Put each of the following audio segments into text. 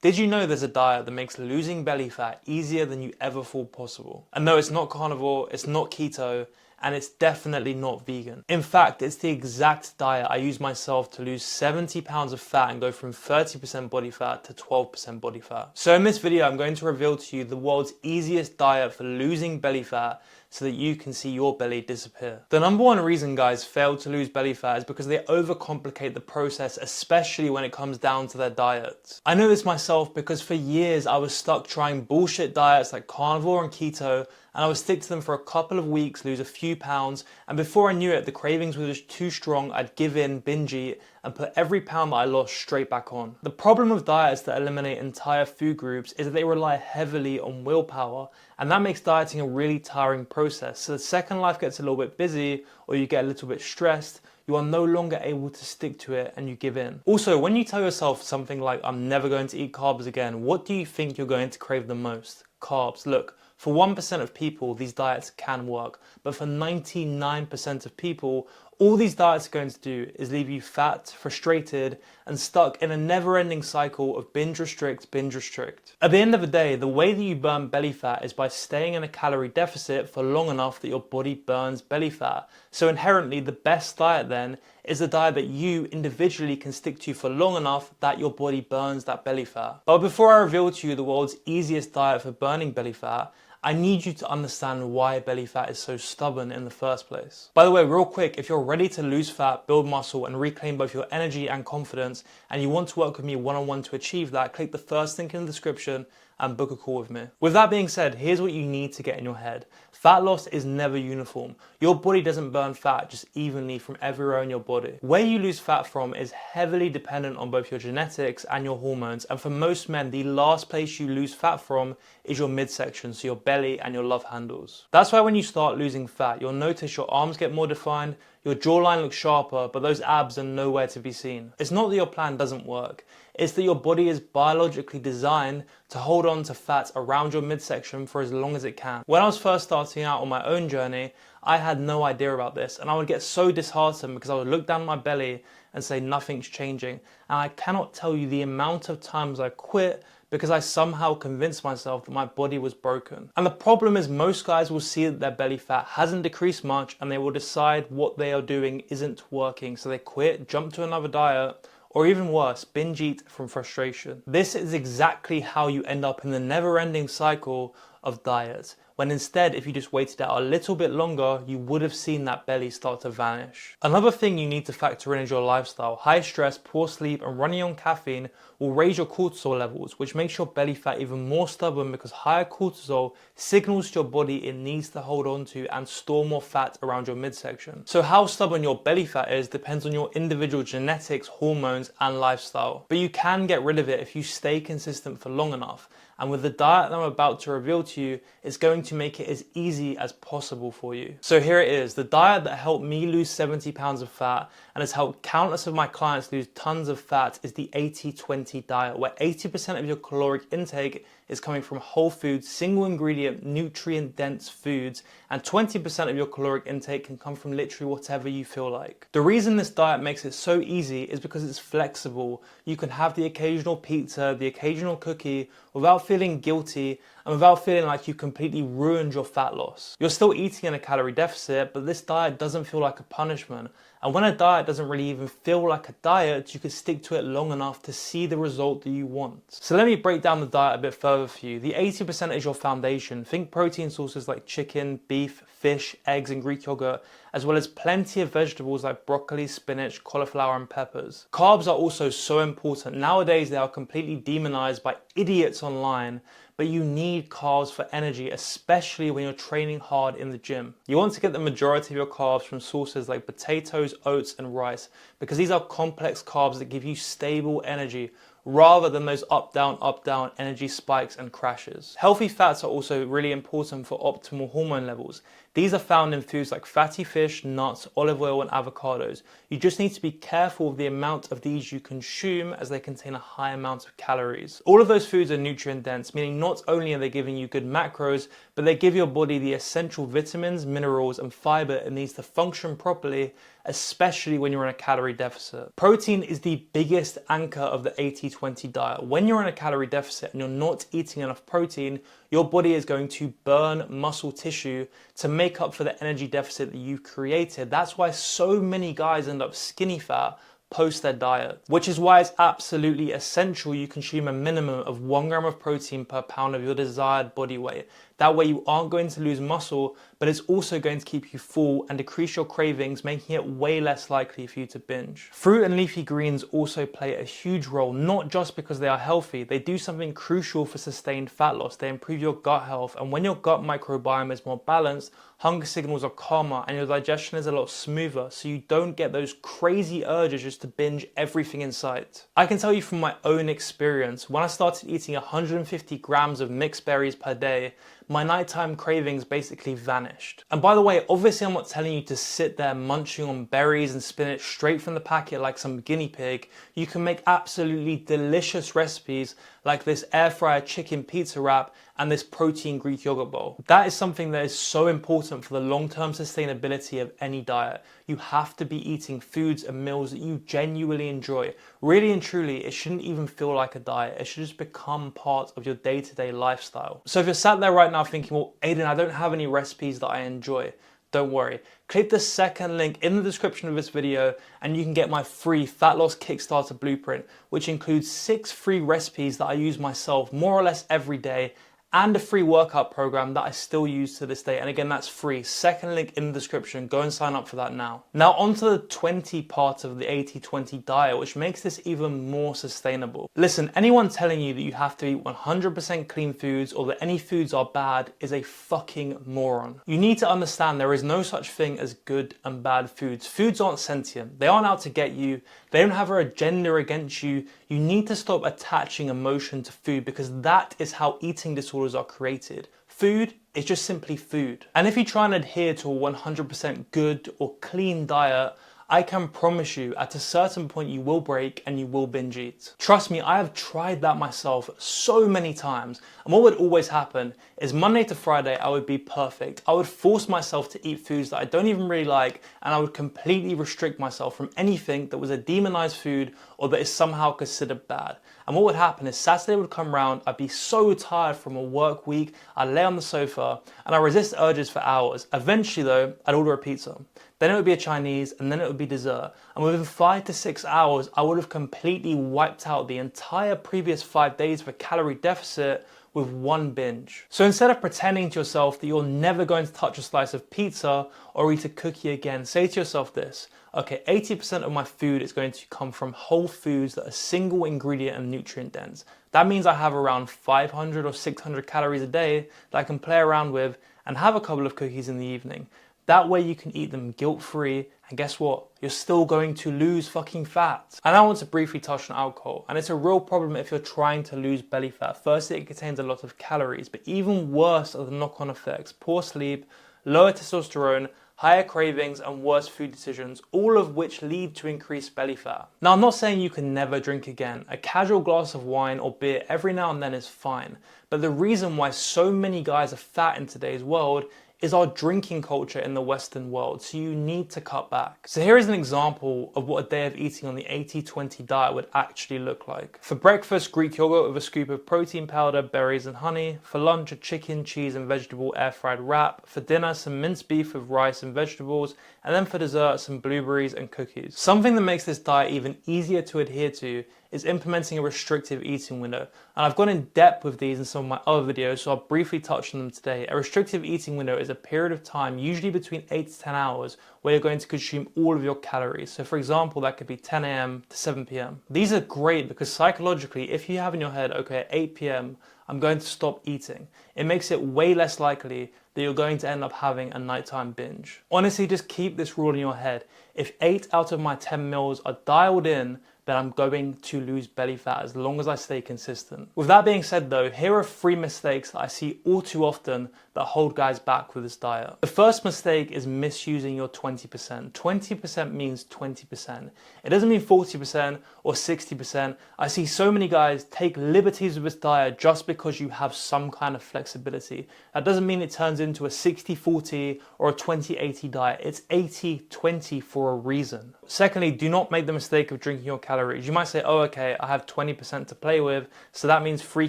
Did you know there's a diet that makes losing belly fat easier than you ever thought possible? And no, it's not carnivore, it's not keto, and it's definitely not vegan. In fact, it's the exact diet I use myself to lose 70 pounds of fat and go from 30% body fat to 12% body fat. So in this video, I'm going to reveal to you the world's easiest diet for losing belly fat so that you can see your belly disappear. The number one reason guys fail to lose belly fat is because they overcomplicate the process, especially when it comes down to their diets. I know this myself because for years I was stuck trying bullshit diets like carnivore and keto, and I would stick to them for a couple of weeks, lose a few pounds, and before I knew it, the cravings were just too strong, I'd give in, binge eat, and put every pound that I lost straight back on. The problem with diets that eliminate entire food groups is that they rely heavily on willpower, and that makes dieting a really tiring process. So the second life gets a little bit busy, or you get a little bit stressed, you are no longer able to stick to it and you give in. Also, when you tell yourself something like, I'm never going to eat carbs again, what do you think you're going to crave the most? Carbs. Look, for 1% of people, these diets can work, but for 99% of people, all these diets are going to do is leave you fat, frustrated, and stuck in a never-ending cycle of binge restrict, binge restrict. At the end of the day, the way that you burn belly fat is by staying in a calorie deficit for long enough that your body burns belly fat. So inherently, the best diet then is the diet that you individually can stick to for long enough that your body burns that belly fat. But before I reveal to you the world's easiest diet for burning belly fat, I need you to understand why belly fat is so stubborn in the first place. By the way, real quick, if you're ready to lose fat, build muscle, and reclaim both your energy and confidence, and you want to work with me one-on-one to achieve that, click the first link in the description and book a call with me. With that being said, here's what you need to get in your head. Fat loss is never uniform. Your body doesn't burn fat just evenly from everywhere in your body. Where you lose fat from is heavily dependent on both your genetics and your hormones, and for most men, the last place you lose fat from is your midsection, so your belly and your love handles. That's why when you start losing fat, you'll notice your arms get more defined, your jawline looks sharper, but those abs are nowhere to be seen. It's not that your plan doesn't work, it's that your body is biologically designed to hold on to fat around your midsection for as long as it can. When I was first starting out on my own journey, I had no idea about this, and I would get so disheartened because I would look down my belly and say nothing's changing. And I cannot tell you the amount of times I quit because I somehow convinced myself that my body was broken. And the problem is most guys will see that their belly fat hasn't decreased much and they will decide what they are doing isn't working. So they quit, jump to another diet, or even worse, binge eat from frustration. This is exactly how you end up in the never-ending cycle of diets, when instead, if you just waited out a little bit longer, you would have seen that belly start to vanish. Another thing you need to factor in is your lifestyle. High stress, poor sleep, and running on caffeine will raise your cortisol levels, which makes your belly fat even more stubborn because higher cortisol signals to your body it needs to hold on to and store more fat around your midsection. So how stubborn your belly fat is depends on your individual genetics, hormones, and lifestyle. But you can get rid of it if you stay consistent for long enough. And with the diet that I'm about to reveal to you, it's going to make it as easy as possible for you. So here it is, the diet that helped me lose 70 pounds of fat and has helped countless of my clients lose tons of fat is the 80-20 diet, where 80% of your caloric intake is coming from whole foods, single ingredient, nutrient dense foods, and 20% of your caloric intake can come from literally whatever you feel like. The reason this diet makes it so easy is because it's flexible. You can have the occasional pizza, the occasional cookie without feeling guilty and without feeling like you completely ruined your fat loss. You're still eating in a calorie deficit, but this diet doesn't feel like a punishment. And when a diet doesn't really even feel like a diet, you can stick to it long enough to see the result that you want. So let me break down the diet a bit further for you. The 80% is your foundation. Think protein sources like chicken, beef, fish, eggs, and Greek yogurt, as well as plenty of vegetables like broccoli, spinach, cauliflower, and peppers. Carbs are also so important. Nowadays, they are completely demonized by idiots online, but you need carbs for energy, especially when you're training hard in the gym. You want to get the majority of your carbs from sources like potatoes, oats, and rice, because these are complex carbs that give you stable energy rather than those up, down energy spikes and crashes. Healthy fats are also really important for optimal hormone levels. These are found in foods like fatty fish, nuts, olive oil, and avocados. You just need to be careful of the amount of these you consume as they contain a high amount of calories. All of those foods are nutrient dense, meaning not only are they giving you good macros, but they give your body the essential vitamins, minerals, and fiber it needs to function properly, especially when you're in a calorie deficit. Protein is the biggest anchor of the 80-20 diet. When you're in a calorie deficit and you're not eating enough protein, your body is going to burn muscle tissue to make up for the energy deficit that you've created. That's why so many guys end up skinny fat post their diet, which is why it's absolutely essential you consume a minimum of 1 gram of protein per pound of your desired body weight. That way you aren't going to lose muscle, but it's also going to keep you full and decrease your cravings, making it way less likely for you to binge. Fruit and leafy greens also play a huge role, not just because they are healthy, they do something crucial for sustained fat loss. They improve your gut health, and when your gut microbiome is more balanced, hunger signals are calmer and your digestion is a lot smoother, so you don't get those crazy urges just to binge everything in sight. I can tell you from my own experience, when I started eating 150 grams of mixed berries per day, my nighttime cravings basically vanished. And by the way, obviously I'm not telling you to sit there munching on berries and spinach straight from the packet like some guinea pig. You can make absolutely delicious recipes like this air fryer chicken pizza wrap and this protein Greek yogurt bowl. That is something that is so important for the long-term sustainability of any diet. You have to be eating foods and meals that you genuinely enjoy. Really and truly, it shouldn't even feel like a diet. It should just become part of your day-to-day lifestyle. So if you're sat there right now thinking, well, Aiden, I don't have any recipes that I enjoy, don't worry. Click the second link in the description of this video and you can get my free Fat Loss Kickstarter Blueprint, which includes 6 free recipes that I use myself more or less every day, and a free workout program that I still use to this day. And again, that's free. Second link in the description. Go and sign up for that now. Now onto the 20 part of the 80-20 diet, which makes this even more sustainable. Listen, anyone telling you that you have to eat 100% clean foods or that any foods are bad is a fucking moron. You need to understand there is no such thing as good and bad foods. Foods aren't sentient. They aren't out to get you. They don't have an agenda against you. You need to stop attaching emotion to food, because that is how eating disorders are created. Food is just simply food. And if you try and adhere to a 100% good or clean diet, I can promise you at a certain point you will break and you will binge eat. Trust me, I have tried that myself so many times. And what would always happen is Monday to Friday, I would be perfect. I would force myself to eat foods that I don't even really like, and I would completely restrict myself from anything that was a demonized food or that is somehow considered bad. And what would happen is Saturday would come around, I'd be so tired from a work week, I'd lay on the sofa and I'd resist urges for hours. Eventually though, I'd order a pizza. Then it would be a Chinese, and then it would be dessert. And within 5 to 6 hours, I would have completely wiped out the entire previous 5 days of a calorie deficit with one binge. So instead of pretending to yourself that you're never going to touch a slice of pizza or eat a cookie again, say to yourself this: okay, 80% of my food is going to come from whole foods that are single ingredient and nutrient dense. That means I have around 500 or 600 calories a day that I can play around with and have a couple of cookies in the evening. That way you can eat them guilt-free, and guess what? You're still going to lose fucking fat. And I want to briefly touch on alcohol, and it's a real problem if you're trying to lose belly fat. Firstly, it contains a lot of calories, but even worse are the knock-on effects: poor sleep, lower testosterone, higher cravings, and worse food decisions, all of which lead to increased belly fat. Now, I'm not saying you can never drink again. A casual glass of wine or beer every now and then is fine, but the reason why so many guys are fat in today's world is our drinking culture in the Western world, so you need to cut back. So here is an example of what a day of eating on the 80-20 diet would actually look like. For breakfast, Greek yogurt with a scoop of protein powder, berries and honey. For lunch, a chicken, cheese and vegetable air fried wrap. For dinner, some minced beef with rice and vegetables. And then for dessert, some blueberries and cookies. Something that makes this diet even easier to adhere to is implementing a restrictive eating window. And I've gone in depth with these in some of my other videos, so I'll briefly touch on them today. A restrictive eating window is a period of time, usually between 8 to 10 hours, where you're going to consume all of your calories. So for example, that could be 10 a.m. to 7 p.m. These are great because psychologically, if you have in your head, okay, at 8 p.m., I'm going to stop eating, it makes it way less likely that you're going to end up having a nighttime binge. Honestly, just keep this rule in your head. If 8 out of my 10 meals are dialed in, then I'm going to lose belly fat as long as I stay consistent. With that being said though, here are 3 mistakes that I see all too often that hold guys back with this diet. The first mistake is misusing your 20%. 20% means 20%. It doesn't mean 40% or 60%. I see so many guys take liberties with this diet just because you have some kind of flexibility. That doesn't mean it turns into a 60-40 or a 20-80 diet. It's 80-20 for a reason. Secondly, do not make the mistake of drinking your calories. You might say, oh, okay, I have 20% to play with, so that means 3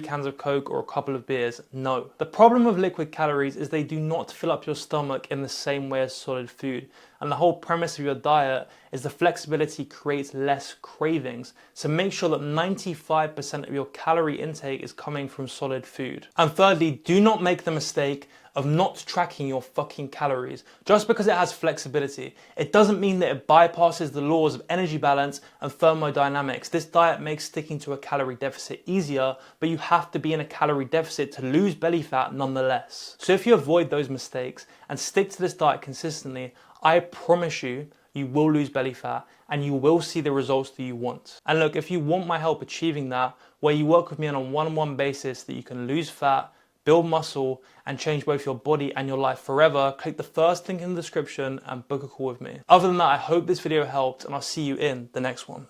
cans of Coke or a couple of beers. No. The problem with liquid calories is they do not fill up your stomach in the same way as solid food. And the whole premise of your diet is the flexibility creates less cravings. So make sure that 95% of your calorie intake is coming from solid food. And thirdly, do not make the mistake of not tracking your fucking calories. Just because it has flexibility, it doesn't mean that it bypasses the laws of energy balance and thermodynamics. This diet makes sticking to a calorie deficit easier, but you have to be in a calorie deficit to lose belly fat nonetheless. So if you avoid those mistakes and stick to this diet consistently, I promise you, you will lose belly fat and you will see the results that you want. And look, if you want my help achieving that, where you work with me on a one-on-one basis that you can lose fat, build muscle, and change both your body and your life forever, click the first link in the description and book a call with me. Other than that, I hope this video helped and I'll see you in the next one.